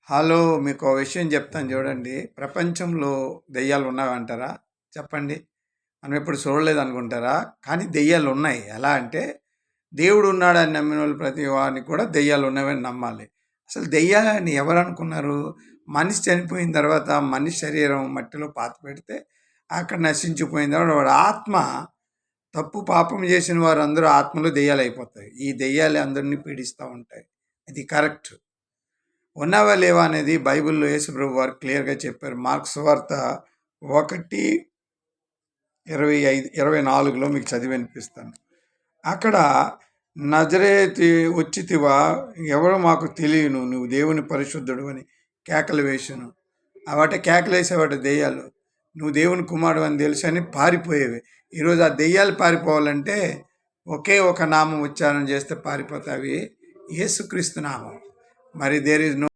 Hello! మీకో విషయం చెప్తాను చూడండి. ప్రపంచంలో దెయ్యాలు ఉన్నాయంటారా? చెప్పండి. మనం ఎప్పుడు చూడలేదనుకుంటారా? కానీ దెయ్యాలున్నాయి. ఎలా అంటే దేవుడున్నాడని నమ్మినోళ్ళు ప్రతి వారిని కూడా దెయ్యాలున్నవని నమ్మాలి. అసలు దెయ్యాలని ఎవరనుకున్నారు? మనిషి చనిపోయిన తర్వాత మనిషి శరీరం మట్టిలో పాతిపెడితే అక్కడ నశించిపోయిన తర్వాత వాడి ఆత్మ తప్పు పాపం చేసిన వారందరూ ఆత్మలు దెయ్యాలయిపోతాయి. ఈ దెయ్యాలే అందరిని పీడిస్తా ఉంటాయి. ఇది కరెక్ట్. ఉన్నావా లేవా అనేది బైబిల్లో యేసుప్రభు వారు క్లియర్గా చెప్పారు. మార్క్స్ వార్త 1:25-24లో మీకు చదివి వినిపిస్తాను. అక్కడ నజరేతు వచ్చితివా, ఎవరో మాకు తెలియను, నువ్వు దేవుని పరిశుద్ధుడు అని కేకలు వేసాను. అవట కేకలేసేవాట దెయ్యాలు. నువ్వు దేవుని కుమారుడు అని తెలుసు అని పారిపోయేవి. ఈరోజు ఆ దెయ్యాలు పారిపోవాలంటే ఒకే ఒక నామం ఉచ్చారణ చేస్తే పారిపోతావి, యేసుక్రీస్తు నామం. మరి దేర్ ఈజ్ నో